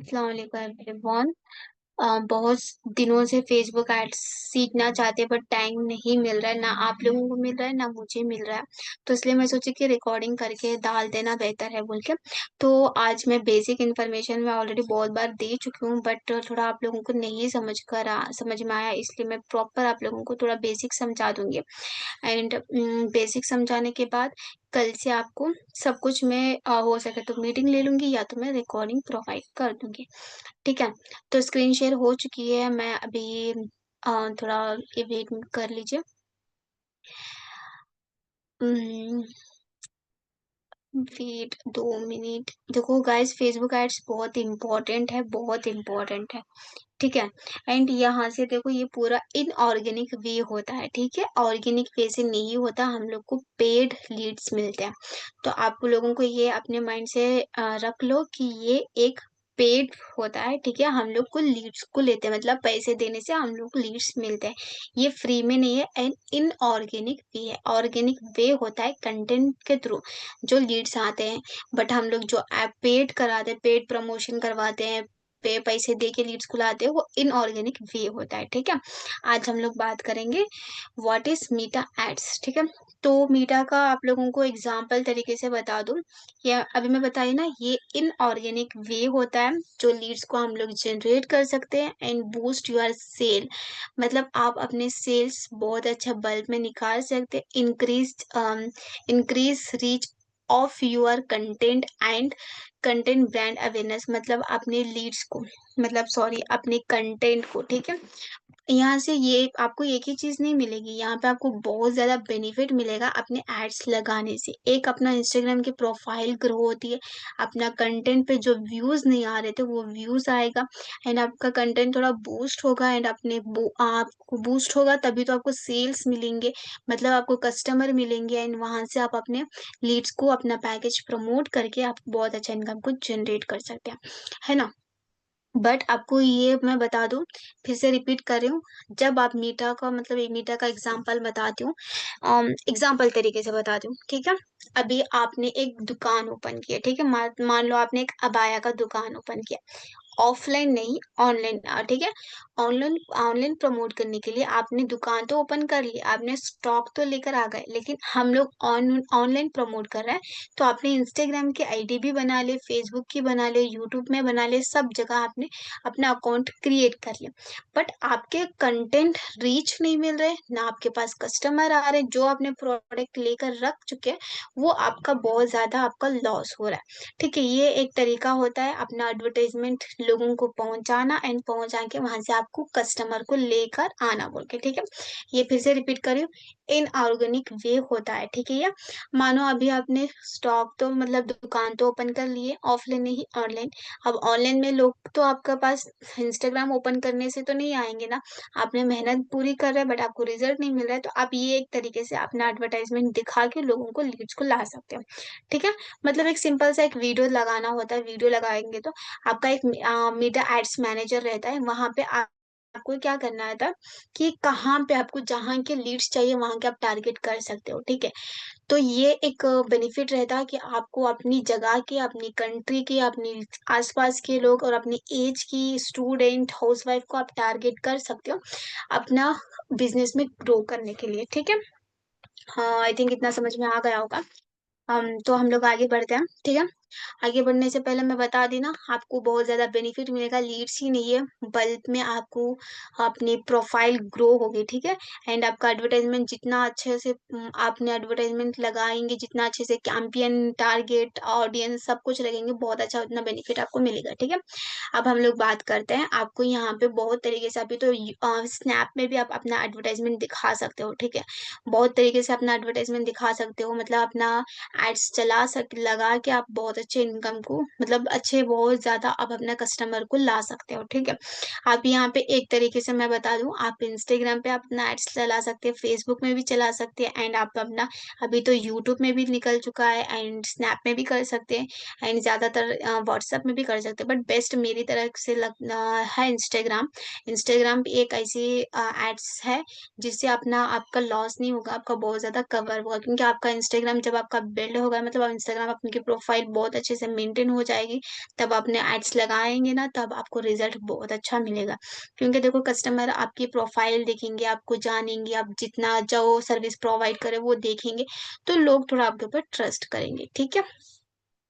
अस्सलाम वालेकुम एवरीवन। बहुत दिनों से फेसबुक एड्स सीखना चाहते हैं बट टाइम नहीं मिल रहा है, ना आप लोगों को मिल रहा है ना मुझे मिल रहा है। तो इसलिए मैं सोची कि रिकॉर्डिंग करके डाल देना बेहतर है बोल के। तो आज मैं बेसिक इन्फॉर्मेशन मैं ऑलरेडी बहुत बार दे चुकी हूँ बट थोड़ा आप लोगों को नहीं समझ में आया, इसलिए मैं प्रॉपर आप लोगों को थोड़ा बेसिक समझा दूंगी। एंड बेसिक समझाने के बाद कल से आपको सब कुछ मैं हो सके तो मीटिंग ले लूंगी या तो मैं रिकॉर्डिंग प्रोवाइड कर दूंगी। ठीक है। तो स्क्रीन शेयर हो चुकी है, मैं अभी थोड़ा ये वेट कर लीजिए। Wait 2 minute. देखो गाइस, फेसबुक एड्स बहुत इंपॉर्टेंट है, बहुत इंपॉर्टेंट है। ठीक है। एंड यहाँ से देखो, ये पूरा इनऑर्गेनिक वे होता है। ठीक है, ऑर्गेनिक वे से नहीं होता, हम लोग को पेड लीड्स मिलते हैं। तो आप लोगों को ये अपने माइंड से रख लो कि ये एक पेड होता है। ठीक है, हम लोग को लीड्स को लेते हैं, मतलब पैसे देने से हम लोग को लीड्स मिलते हैं। ये फ्री में नहीं है एंड इनऑर्गेनिक वे है। ऑर्गेनिक वे होता है कंटेंट के थ्रू जो लीड्स आते हैं। बट हम लोग जो ऐप पेड कराते हैं, पेड प्रमोशन करवाते हैं, पैसे दे के लीड्स को लाते हैं, वो इनऑर्गेनिक वे होता है। ठीक है। आज हम लोग बात करेंगे व्हाट इज मीटा एड्स। ठीक है। तो मीटा का आप लोगों को एग्जाम्पल तरीके से बता दूं, या अभी मैं बताई ना, ये इनऑर्गेनिक वे होता है जो लीड्स को हम लोग जनरेट कर सकते हैं एंड बूस्ट योर सेल। मतलब आप अपने सेल्स बहुत अच्छा बल्ब में निकाल सकते हैं। Increase reach of your content and content brand awareness, मतलब अपने लीड्स को, मतलब सॉरी, अपने कंटेंट को। ठीक है। यहाँ से ये आपको एक ही चीज नहीं मिलेगी, यहाँ पे आपको बहुत ज्यादा बेनिफिट मिलेगा अपने एड्स लगाने से। एक, अपना इंस्टाग्राम की प्रोफाइल ग्रो होती है, अपना कंटेंट पे जो व्यूज नहीं आ रहे थे वो व्यूज आएगा एंड आपका कंटेंट थोड़ा बूस्ट होगा एंड आपको बूस्ट होगा तभी तो आपको सेल्स मिलेंगे, मतलब आपको कस्टमर मिलेंगे एंड वहां से आप अपने लीड्स को, अपना पैकेज प्रमोट करके आप बहुत अच्छा इनकम को जनरेट कर सकते हैं, है ना। बट आपको ये मैं बता दूं, फिर से रिपीट कर रही हूँ, जब आप मीटा का, मतलब एक मीटा का एग्जांपल बताती हूँ, एग्जांपल तरीके से बताती हूँ। ठीक है। अभी आपने एक दुकान ओपन किया। ठीक है, मान लो आपने एक अबाया का दुकान ओपन किया, ऑफलाइन नहीं, ऑनलाइन। ठीक है। ऑनलाइन ऑनलाइन प्रमोट करने के लिए आपने दुकान तो ओपन कर ली, आपने स्टॉक तो लेकर आ गए, लेकिन हम लोग ऑनलाइन प्रमोट कर रहे हैं। तो आपने इंस्टाग्राम की आईडी भी बना ले, फेसबुक की बना ले, यूट्यूब में बना ले, सब जगह आपने अपना अकाउंट क्रिएट कर लिया। बट आपके कंटेंट रीच नहीं मिल रहे, ना आपके पास कस्टमर आ रहे, जो आपने प्रोडक्ट लेकर रख चुके हैं वो आपका बहुत ज्यादा आपका लॉस हो रहा है। ठीक है, ये एक तरीका होता है अपना एडवर्टाइजमेंट लोगों को पहुंचाना एंड पहुंचा के वहां से आपको कस्टमर को लेकर आना बोल के। ठीक है। ये फिर से रिपीट करियो, इन ऑर्गेनिक वे होता है। ठीक है। ये मानो अभी आपने स्टॉक तो, मतलब दुकान तो ओपन कर लिए, ऑफलाइन नहीं ऑनलाइन। अब ऑनलाइन में लोग तो आपके पास इंस्टाग्राम ओपन करने से तो नहीं आएंगे ना, आपने मेहनत पूरी कर रहे हैं बट आपको रिजल्ट नहीं मिल रहा है, तो आप ये एक तरीके से अपना एडवर्टाइजमेंट दिखा के लोगों को, लीड्स को ला सकते हो। ठीक है। मतलब एक सिंपल सा एक वीडियो लगाना होता है, वीडियो लगाएंगे तो आपका एक मीडिया एड्स मैनेजर रहता है, वहां पे आपको क्या करना रहता है कि कहाँ पे आपको जहाँ के लीड्स चाहिए वहां के आप टारगेट कर सकते हो। ठीक है। तो ये एक बेनिफिट रहता है कि आपको अपनी जगह के, अपनी कंट्री के, अपनी आसपास के लोग और अपनी एज की स्टूडेंट, हाउसवाइफ को आप टारगेट कर सकते हो अपना बिजनेस में ग्रो करने के लिए। ठीक है। हाँ, आई थिंक इतना समझ में आ गया होगा। तो हम लोग आगे बढ़ते हैं। ठीक है। आगे बढ़ने से पहले मैं बता दी ना, आपको बहुत ज्यादा बेनिफिट मिलेगा, लीड्स ही नहीं है, बल्क में आपको अपनी प्रोफाइल ग्रो होगी। ठीक है। एंड आपका एडवर्टाइजमेंट जितना अच्छे से आपने एडवर्टाइजमेंट लगाएंगे, जितना अच्छे से कैंपेन, टारगेट ऑडियंस सब कुछ लगेंगे, बहुत अच्छा उतना बेनिफिट आपको मिलेगा। ठीक है। अब हम लोग बात करते हैं, आपको यहाँ पे बहुत तरीके से, अभी तो स्नैप में भी आप अपना एडवर्टाइजमेंट दिखा सकते हो। ठीक है। बहुत तरीके से अपना एडवर्टाइजमेंट दिखा सकते हो, मतलब अपना एड्स लगा के आप बहुत अच्छे इनकम को, मतलब अच्छे बहुत ज्यादा आप अपना कस्टमर को ला सकते हो। ठीक है। आप यहाँ पे एक तरीके से मैं बता दूं, आप इंस्टाग्राम पे अपना एड्स चला सकते हैं, फेसबुक में भी चला सकते हैं एंड आप अपना, अभी तो यूट्यूब में भी निकल चुका है एंड स्नैप में भी कर सकते हैं एंड ज्यादातर व्हाट्सएप में भी कर सकते हैं, बट बेस्ट मेरी तरफ से है इंस्टाग्राम। इंस्टाग्राम एक ऐसी एड्स है जिससे अपना, आपका लॉस नहीं होगा, आपका बहुत ज्यादा कवर होगा, क्योंकि आपका इंस्टाग्राम जब आपका बिल्ड होगा, मतलब आप इंस्टाग्राम अपनी प्रोफाइल बहुत बहुत अच्छे से मेंटेन हो जाएगी, तब अपने एड्स लगाएँगे ना, तब आपको रिज़ल्ट बहुत अच्छा मिलेगा। क्योंकि देखो कस्टमर आपकी प्रोफ़ाइल देखेंगे, आपको जानेंगे, आप जितना जो सर्विस प्रोवाइड करें वो देखेंगे, तो लोग थोड़ा आपके ऊपर ट्रस्ट करेंगे, ठीक है?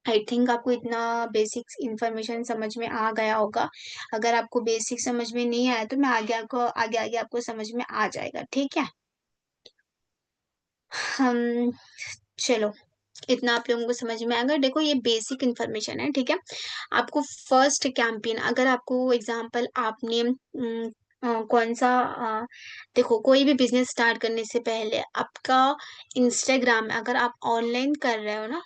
आई थिंक आपको इतना बेसिक्स इन्फॉर्मेशन समझ में आ गया होगा। अगर आपको बेसिक समझ में नहीं आया तो मैं आगे-आगे आपको समझ में आ जाएगा, ठीक है? हम चलो, इतना आप लोगों को समझ में आ गया। देखो ये बेसिक इन्फॉर्मेशन है, ठीक है? आपको फर्स्ट कैंपेन अगर आपको एग्ज़ाम्पल आपने कौन-सा देखो कोई भी बिज़नेस स्टार्ट करने से पहले आपका इंस्टाग्राम अगर आप ऑनलाइन कर रहे हो ना।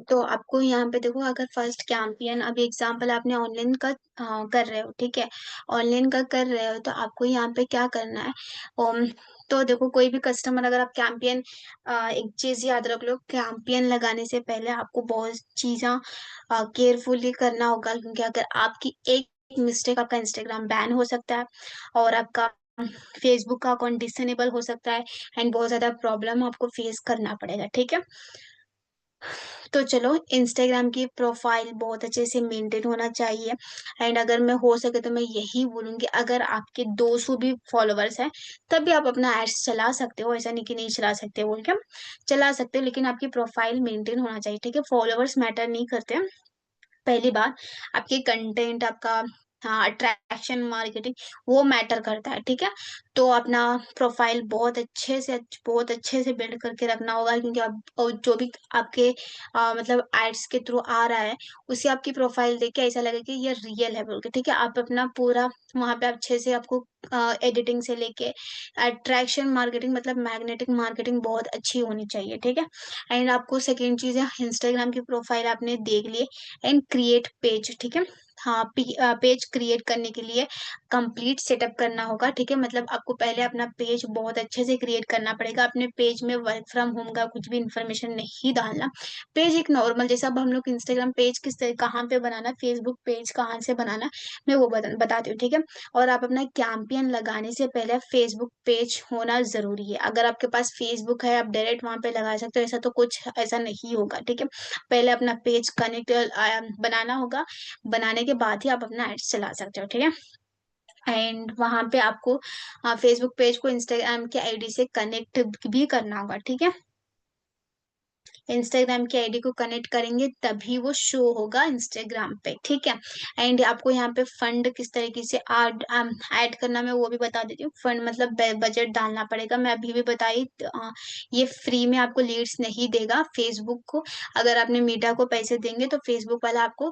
तो आपको यहाँ पे देखो अगर फर्स्ट कैंपेन अभी एग्जांपल आपने ऑनलाइन का कर रहे हो, ठीक है? ऑनलाइन का कर रहे हो तो आपको यहाँ पे क्या करना है। तो देखो कोई भी कस्टमर अगर आप कैंपेन एक चीज़ याद रख लो कैंपेन लगाने से पहले आपको बहुत चीज़ें केयरफुली करना होगा क्योंकि अगर आपकी एक मिस्टेक आपका इंस्टाग्राम बैन हो सकता है और आपका फेसबुक का अकाउंट डिसेबल हो सकता है एंड बहुत ज़्यादा प्रॉब्लम आपको फेस करना पड़ेगा, ठीक है? तो चलो इंस्टाग्राम की प्रोफाइल बहुत अच्छे से मेंटेन होना चाहिए एंड अगर मैं हो सके तो मैं यही बोलूँगी अगर आपके 200 भी फॉलोवर्स हैं, तब भी आप अपना एड्स चला सकते हो, ऐसा नहीं कि नहीं चला सकते बोल के। चला सकते हो लेकिन आपकी प्रोफाइल मेंटेन होना चाहिए, ठीक है? फॉलोवर्स मैटर नहीं करते। पहली बात आपके कंटेंट आपका हाँ, अट्रैक्शन मार्केटिंग वो मैटर करता है, ठीक है? तो अपना प्रोफाइल बहुत अच्छे से बिल्ड करके रखना होगा क्योंकि अब जो भी आपके मतलब एड्स के थ्रू आ रहा है, उसे आपकी प्रोफाइल देख के ऐसा लगेगा कि ये रियल है बोल के, ठीक है? आप अपना पूरा वहाँ पे अच्छे से आपको एडिटिंग से लेके अट्रैक्शन मार्केटिंग मतलब मैग्नेटिक मार्केटिंग बहुत अच्छी होनी चाहिए, ठीक है? एंड आपको सेकंड चीज़ है इंस्टाग्राम की प्रोफाइल आपने देख ली एंड क्रिएट पेज, ठीक है? हाँ, पेज क्रिएट करने के लिए कंप्लीट सेटअप करना होगा, ठीक है? मतलब आपको पहले अपना पेज बहुत अच्छे से क्रिएट करना पड़ेगा। अपने पेज में वर्क फ्रॉम होम का कुछ भी इन्फॉर्मेशन नहीं डालना। पेज एक नॉर्मल जैसा अब हम लोग इंस्टाग्राम पेज कहाँ पे बनाना, फेसबुक पेज कहाँ से बनाना, मैं वो बताती हूँ, ठीक है? और आप अपना कैंपेन लगाने से पहले फेसबुक पेज होना ज़रूरी है। अगर आपके पास फेसबुक है, आप डायरेक्ट वहाँ पे लगा सकते हो, ऐसा तो कुछ ऐसा नहीं होगा, ठीक है? पहले अपना पेज बनाना होगा, बनाने के बाद ही आप अपना एड्स चला सकते हो, ठीक है? एंड वहाँ पे आपको फेसबुक पेज को इंस्टाग्राम की आईडी से कनेक्ट भी करना होगा, ठीक है? इंस्टाग्राम की आईडी को कनेक्ट करेंगे तभी वो शो होगा इंस्टाग्राम पे, ठीक है? एंड आपको यहाँ पे फंड किस तरीके से ऐड करना मैं वो भी बता देती हूँ। फंड मतलब बजट डालना पड़ेगा। मैं अभी भी बताई ये फ्री में आपको लीड्स नहीं देगा फेसबुक को। अगर आपने मीटा को पैसे देंगे तो फेसबुक वाला आपको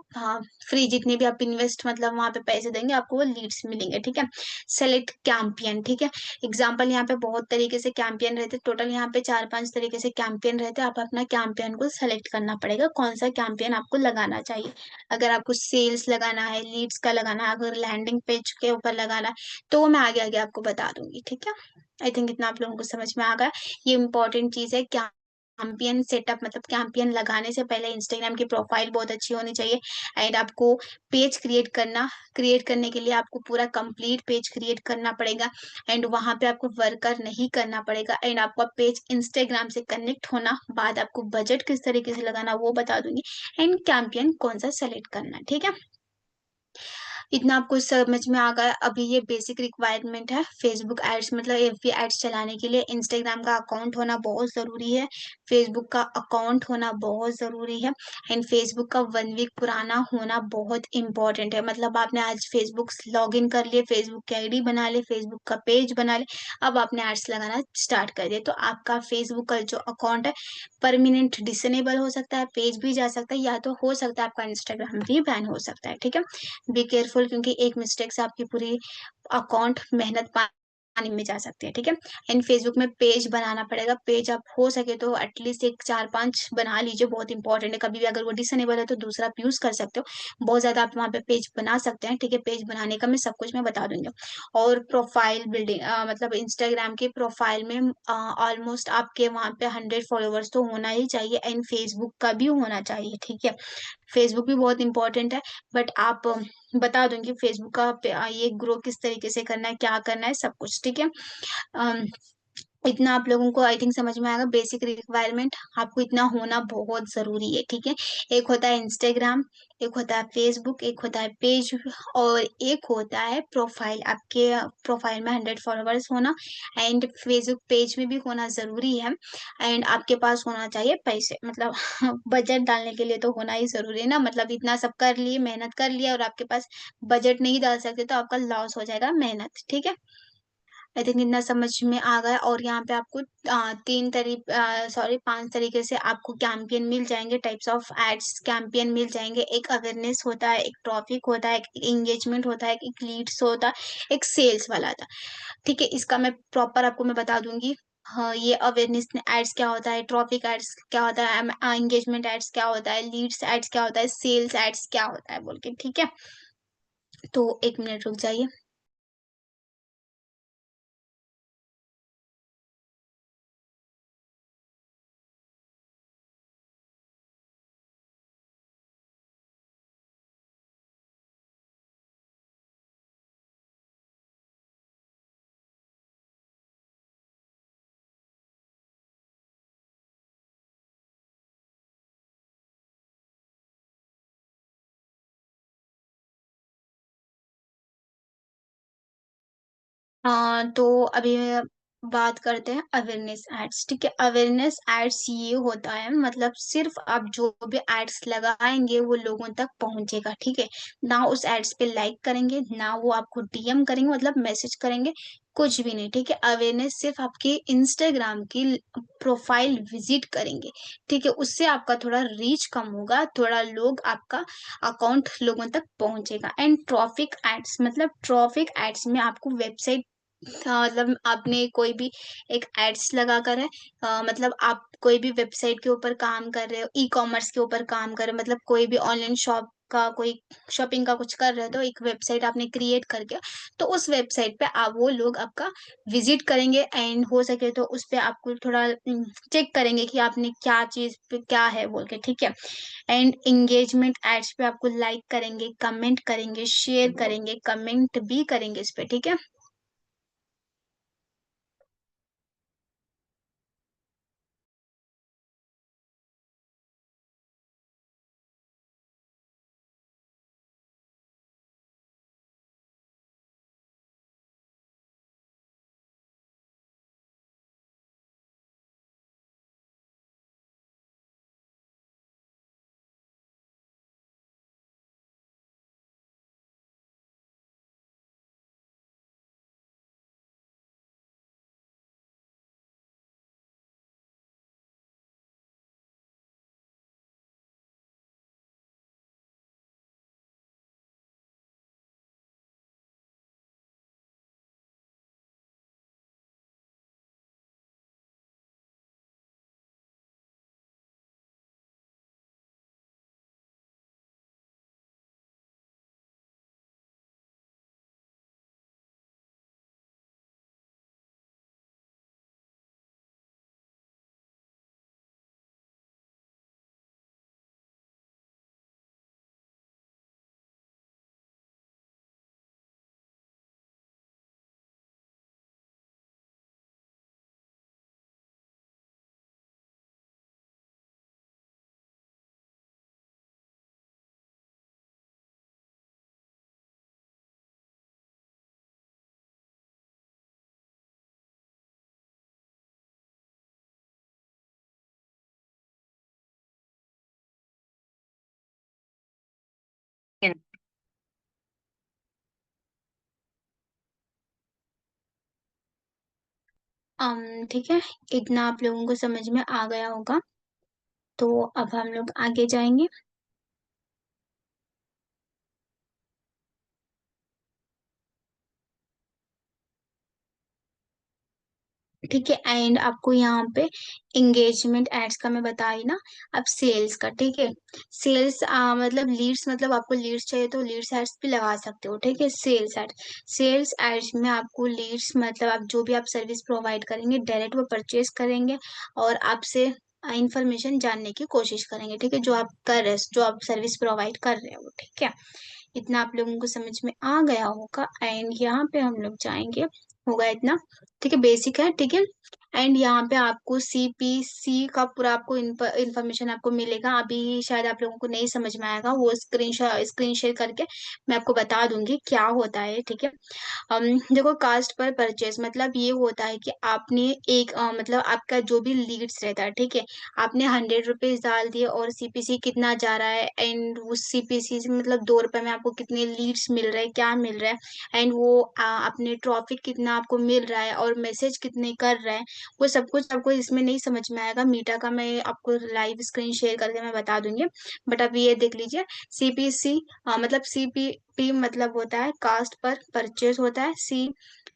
फ्री जितने भी आप इन्वेस्ट मतलब वहाँ पे पैसे देंगे आपको वो लीड्स मिलेंगे, ठीक है? सेलेक्ट कैंपेन, ठीक है? एग्ज़ाम्पल यहाँ पे बहुत तरीके से कैंपेन रहते हैं, टोटल यहाँ पे 4-5 तरीके से कैंपेन रहते हैं, आप अपना कैंपेन को सेलेक्ट करना पड़ेगा, कौन-सा कैंपेन आपको लगाना चाहिए। अगर आपको सेल्स लगाना है, लीड्स का लगाना है, अगर लैंडिंग पेज के ऊपर लगाना है, तो वो मैं आगे-आगे आपको बता दूँगी, ठीक है? आई थिंक इतना आप लोगों को समझ में आ गया। ये इम्पोर्टेंट चीज़ है कैंपेन सेटअप मतलब कैंपेन लगाने से पहले इंस्टाग्राम की प्रोफाइल बहुत अच्छी होनी चाहिए एंड आपको पेज क्रिएट करने के लिए आपको पूरा कंप्लीट पेज क्रिएट करना पड़ेगा एंड वहाँ पे आपको वर्कर नहीं करना पड़ेगा एंड आपका पेज इंस्टाग्राम से कनेक्ट होना बाद आपको बजट किस तरीके से लगाना वो बता दूँगी एंड कैंपेन कौन-सा सेलेक्ट करना है, ठीक है? इतना आपको समझ में आ गया। अभी ये बेसिक रिक्वायरमेंट है फेसबुक एड्स मतलब एफबी एड्स चलाने के लिए। इंस्टाग्राम का अकाउंट होना बहुत जरूरी है, फेसबुक का अकाउंट होना बहुत जरूरी है, एंड फेसबुक का 1 वीक पुराना होना बहुत इंपॉर्टेंट है। मतलब आपने आज फेसबुक लॉग इन कर लिए, फेसबुक की आईडी बना ले, फेसबुक का पेज बना ले, अब आपने एड्स लगाना स्टार्ट कर दिया, तो आपका फेसबुक का जो अकाउंट है परमानेंट डिसेबल हो सकता है, पेज भी जा सकता है, या तो हो सकता है आपका इंस्टाग्राम भी बैन हो सकता है। ठीक है, बी केयरफुल, क्योंकि एक मिस्टेक से आपकी पूरी अकाउंट मेहनत पानी में जा सकती है। ठीक है, एंड फेसबुक में पेज बनाना पड़ेगा। पेज आप हो सके तो एटलीस्ट एक 4-5 बना लीजिए, बहुत इंपॉर्टेंट है। कभी भी अगर वो डिसेबल है तो दूसरा आप यूज कर सकते हो, बहुत ज्यादा आप वहाँ पे पेज बना सकते हैं। ठीक है, पेज बनाने का मैं सब कुछ मैं बता दूंगी। और प्रोफाइल बिल्डिंग, मतलब इंस्टाग्राम के प्रोफाइल में ऑलमोस्ट आपके वहाँ पे 100 फॉलोवर्स तो होना ही चाहिए, एंड फेसबुक का भी होना चाहिए। ठीक है, फेसबुक भी बहुत इंपॉर्टेंट है, बट आप बता दूंगी फेसबुक का ये ग्रो किस तरीके से करना है, क्या करना है, सब कुछ। ठीक है, अम, इतना आप लोगों को आई थिंक समझ में आएगा। बेसिक रिक्वायरमेंट आपको इतना होना बहुत जरूरी है। ठीक है, एक होता है इंस्टाग्राम, एक होता है फेसबुक, एक होता है पेज, और एक होता है प्रोफाइल। आपके प्रोफाइल में 100 फॉलोवर्स होना, एंड फेसबुक पेज में भी होना जरूरी है, एंड आपके पास होना चाहिए पैसे, मतलब बजट डालने के लिए तो होना ही जरूरी है ना। मतलब इतना सब कर लिए, मेहनत कर लिया, और आपके पास बजट नहीं डाल सकते तो आपका लॉस हो जाएगा मेहनत। ठीक है, आई थिंक इतना समझ में आ गया। और यहाँ पे आपको 5 तरीके से आपको कैंपेन मिल जाएंगे, टाइप्स ऑफ एड्स कैंपेन मिल जाएंगे। एक अवेयरनेस होता है, एक टॉपिक होता है, एक एंगेजमेंट होता है, एक लीड्स होता है, एक सेल्स वाला था। ठीक है, इसका मैं प्रॉपर आपको मैं बता दूंगी। हाँ, ये अवेयरनेस एड्स क्या होता है, ट्रॉपिक एड्स क्या होता है, एंगेजमेंट एड्स क्या होता है, लीड्स एड्स क्या होता है, सेल्स एड्स क्या होता है बोल के। ठीक है, तो 1 मिनट रुक जाइए। तो अभी बात करते हैं अवेयरनेस एड्स। ठीक है, अवेयरनेस एड्स ये होता है, मतलब सिर्फ आप जो भी एड्स लगाएंगे वो लोगों तक पहुंचेगा। ठीक है, ना उस एड्स पे लाइक करेंगे, ना वो आपको डीएम करेंगे, मतलब मैसेज करेंगे, कुछ भी नहीं। ठीक है, अवेयरनेस सिर्फ आपके इंस्टाग्राम की प्रोफाइल विजिट करेंगे। ठीक है, उससे आपका थोड़ा रीच कम होगा, थोड़ा लोग आपका अकाउंट लोगों तक पहुंचेगा। एंड ट्रॉफिक एड्स, मतलब ट्रॉफिक एड्स में आपको वेबसाइट, हाँ, मतलब आपने कोई भी एक एड्स लगा कर है, मतलब आप कोई भी वेबसाइट के ऊपर काम कर रहे हो, ई कॉमर्स के ऊपर काम कर रहे हो, मतलब कोई भी ऑनलाइन शॉप का, कोई शॉपिंग का कुछ कर रहे हो, तो एक वेबसाइट आपने क्रिएट करके, तो उस वेबसाइट पे आप वो लोग आपका विजिट करेंगे, एंड हो सके तो उस पे आपको थोड़ा चेक करेंगे कि आपने क्या चीज पे क्या है बोल के। ठीक है, एंड एंगेजमेंट एड्स पे आपको लाइक करेंगे, कमेंट करेंगे, शेयर करेंगे, कमेंट भी करेंगे इस पे। ठीक है, ठीक है, इतना आप लोगों को समझ में आ गया होगा। तो अब हम लोग आगे जाएंगे। ठीक है, एंड आपको यहाँ पे एंगेजमेंट एड्स का मैं बताई ना। अब सेल्स का, ठीक है। सेल्स मतलब लीड्स, मतलब आपको लीड्स चाहिए तो लीड्स एड्स भी लगा सकते हो, ठीक है। सेल्स एड, सेल्स एड्स में आपको लीड्स मतलब आप जो भी आप सर्विस प्रोवाइड करेंगे डायरेक्ट वो परचेज करेंगे और आपसे इंफॉर्मेशन जानने की कोशिश करेंगे, ठीक है। जो आप कर रहे, जो आप सर्विस प्रोवाइड कर रहे हो, ठीक है। इतना आप लोगों को समझ में आ गया होगा। एंड यहाँ पे हम लोग जाएंगे, होगा इतना, ठीक है। बेसिक है, ठीक है। एंड यहाँ पे आपको सीपीसी का पूरा आपको इंफॉर्मेशन आपको मिलेगा। अभी शायद आप लोगों को नहीं समझ में आएगा, वो स्क्रीन शेयर करके मैं आपको बता दूंगी क्या होता है, ठीक है। देखो, कास्ट पर परचेस मतलब ये होता है कि आपने एक मतलब आपका जो भी लीड्स रहता है, ठीक है। आपने 100 रुपीज डाल दिए और सीपीसी कितना जा रहा है, एंड उस सीपीसी से मतलब 2 रुपए में आपको कितने लीड्स मिल रहे हैं, क्या मिल रहा है, एंड वो अपने ट्रॉफिक कितना आपको मिल रहा है और मैसेज कितने कर रहा है, वो सब कुछ आपको इसमें नहीं समझ में आएगा। मीटा का मैं आपको लाइव स्क्रीन शेयर करके मैं बता दूंगी। बट अभी ये देख लीजिए, सीपीसी मतलब सीपीपी मतलब होता है कास्ट पर परचेज होता है।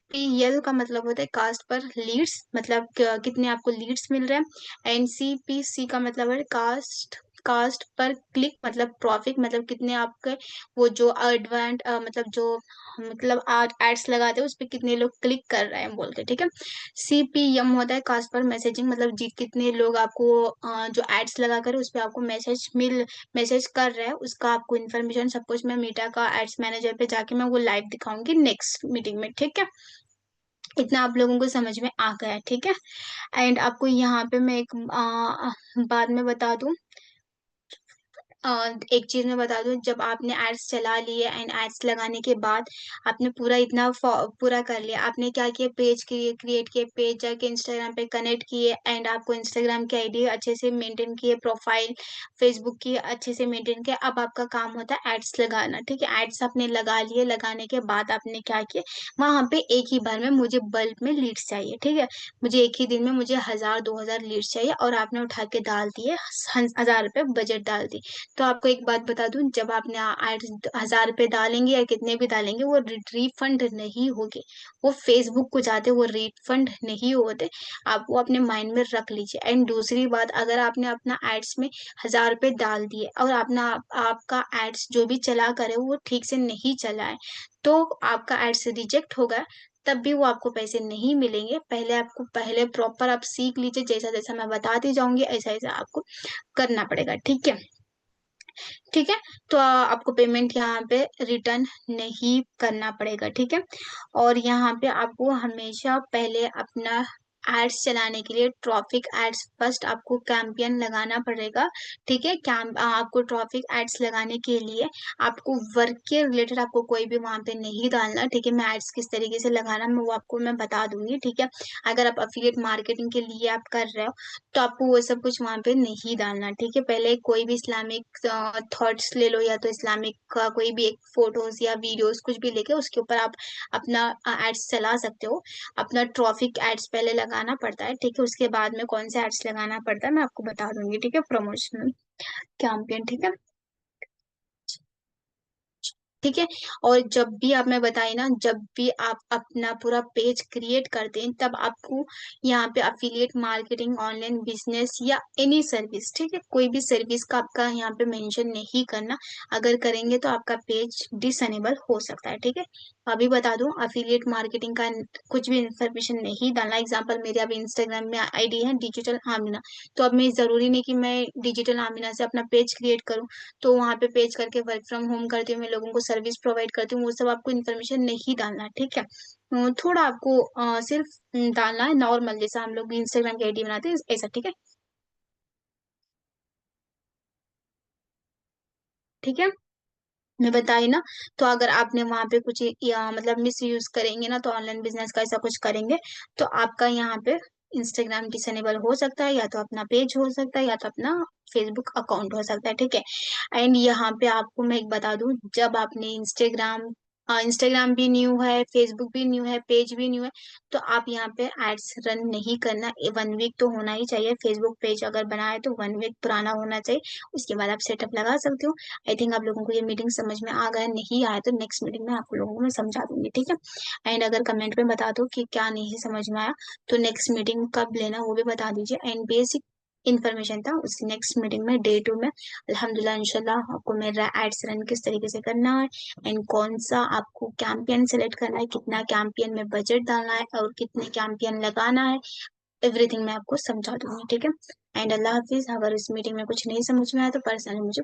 पीएल का मतलब होता है कास्ट पर लीड्स, मतलब कितने आपको लीड्स मिल रहे हैं। एनसीपीसी का मतलब है कास्ट कास्ट पर क्लिक, मतलब प्रॉफिट, मतलब कितने आपके वो जो एडवांट मतलब जो मतलब एड्स लगाते हैं उस पे कितने लोग क्लिक कर रहे हैं बोल के, ठीक है। सीपीएम होता है कास्ट पर मैसेजिंग, मतलब जी कितने लोग आपको जो एड्स लगा कर उस पे आपको मैसेज कर रहे हैं, उसका आपको इन्फॉर्मेशन सब कुछ मैं मीटा का एड्स मैनेजर पे जाके मैं वो लाइव दिखाऊंगी नेक्स्ट मीटिंग में, ठीक है। इतना आप लोगों को समझ में आ गया है, ठीक है। एंड आपको यहाँ पे मैं एक बाद में बता दूं, एक चीज मैं बता दूं, जब आपने एड्स चला लिए एंड एड्स लगाने के बाद आपने पूरा इतना पूरा कर लिया, आपने क्या किया, पेज क्रिएट किए, पेज जाके इंस्टाग्राम पे कनेक्ट किए, एंड आपको इंस्टाग्राम की आईडी अच्छे से मेंटेन किए, प्रोफाइल फेसबुक की अच्छे से मेंटेन किया। अब आपका काम होता है एड्स लगाना, ठीक है। एड्स आपने लगा लिए, लगाने के बाद आपने क्या किया, वहां पे एक ही बार में मुझे बल्क में लीड्स चाहिए, ठीक है। मुझे एक ही दिन में मुझे 1000 2000 लीड्स चाहिए और आपने उठा के डाल दिए, 1000 रुपये बजट डाल दिए। तो आपको एक बात बता दूं, जब आपने 8 1000 रुपये डालेंगे या कितने भी डालेंगे वो रिफंड नहीं होगे, वो फेसबुक को जाते, वो रिफंड नहीं होते। आप वो अपने माइंड में रख लीजिए। एंड दूसरी बात, अगर आपने अपना एड्स में 1000 रुपये डाल दिए और अपना आपका एड्स जो भी चला करे वो ठीक से नहीं चला है, तो आपका एड्स रिजेक्ट होगा, तब भी वो आपको पैसे नहीं मिलेंगे। पहले आपको पहले प्रॉपर आप सीख लीजिए, जैसा जैसा मैं बताती जाऊंगी ऐसा ऐसा आपको करना पड़ेगा, ठीक है। ठीक है, तो आपको पेमेंट यहाँ पे रिटर्न नहीं करना पड़ेगा, ठीक है। और यहाँ पे आपको हमेशा पहले अपना एड्स चलाने के लिए ट्रॉफिक एड्स फर्स्ट आपको कैंपेन लगाना पड़ेगा, ठीक है। आपको ट्रॉफिक एड्स लगाने के लिए आपको वर्क के रिलेटेड आपको कोई भी वहां पे नहीं डालना, ठीक है। मैं एड्स किस तरीके से लगाना मैं वो आपको मैं बता दूंगी, ठीक है। अगर आप अफिलिएट मार्केटिंग के लिए आप कर रहे हो तो आपको वो सब कुछ वहां पे नहीं डालना, ठीक है। पहले कोई भी इस्लामिक थॉट्स ले लो, या तो इस्लामिक का कोई भी एक फोटोज या वीडियोस कुछ भी लेके उसके ऊपर आप अपना एड्स चला सकते हो। अपना ट्रॉफिक एड्स पहले लगाना पड़ता है, ठीक है। उसके बाद में कौन से एड्स लगाना पड़ता है मैं आपको बता दूंगी, ठीक है। प्रमोशनल कैंपेन, ठीक है। ठीक है। और जब भी आप, मैं बताई ना, जब भी आप अपना पूरा पेज क्रिएट करते हैं तब आपको यहाँ पे अफिलिएट मार्केटिंग, ऑनलाइन बिजनेस या एनी सर्विस, ठीक है, कोई भी सर्विस का आपका यहाँ पे मेंशन नहीं करना। अगर करेंगे तो आपका पेज डिसएनेबल हो सकता है, ठीक है। अभी बता दूं, अफिलिएट मार्केटिंग का कुछ भी इंफॉर्मेशन नहीं डालना। एग्जाम्पल, मेरे अभी इंस्टाग्राम में आईडी है डिजिटल आमिना, तो अब मैं जरूरी नहीं कि मैं डिजिटल आमिना से अपना पेज क्रिएट करूँ, तो वहां पे पेज करके वर्क फ्रॉम होम करती हूँ, मैं लोगों को सर्विस प्रोवाइड करती हूँ, वो सब आपको इन्फॉर्मेशन नहीं डालना, ठीक है। थोड़ा आपको सिर्फ डालना है नॉर्मल, जैसा हम लोग इंस्टाग्राम की आईडी बनाते हैं ऐसा, ठीक है। ठीक है, मैं बताई ना। तो अगर आपने वहां पे कुछ या मतलब मिस यूज करेंगे ना, तो ऑनलाइन बिजनेस का ऐसा कुछ करेंगे तो आपका यहाँ पे इंस्टाग्राम डिसेबल हो सकता है, या तो अपना पेज हो सकता है, या तो अपना फेसबुक अकाउंट हो सकता है, ठीक है। एंड यहाँ पे आपको मैं एक बता दूं, जब आपने इंस्टाग्राम इंस्टाग्राम भी न्यू है, फेसबुक भी न्यू है, पेज भी न्यू है, तो आप यहाँ पे एड्स रन नहीं करना। 1 वीक तो होना ही चाहिए। फेसबुक पेज अगर बनाए तो 1 वीक पुराना होना चाहिए, उसके बाद आप सेटअप लगा सकते हो। आई थिंक आप लोगों को ये मीटिंग समझ में आ गया, नहीं आया तो नेक्स्ट मीटिंग में आप लोगों को मैं समझा दूंगी, ठीक है। एंड अगर कमेंट में बता दो कि क्या नहीं समझ में आया, तो नेक्स्ट मीटिंग कब लेना वो भी बता दीजिए। एंड बेसिक इन्फॉर्मेशन था, उस नेक्स्ट मीटिंग में डे 2 में अल्हम्दुलिल्लाह इंशाल्लाह आपको मेरा एड्स रन किस तरीके से करना है, एंड कौन सा आपको कैंपेन सेलेक्ट करना है, कितना कैंपेन में बजट डालना है और कितने कैंपेन लगाना है, एवरीथिंग मैं आपको समझा दूंगी, ठीक है। एंड अल्लाह हाफिज। अगर इस मीटिंग में कुछ नहीं समझ में आया तो पर्सनली मुझे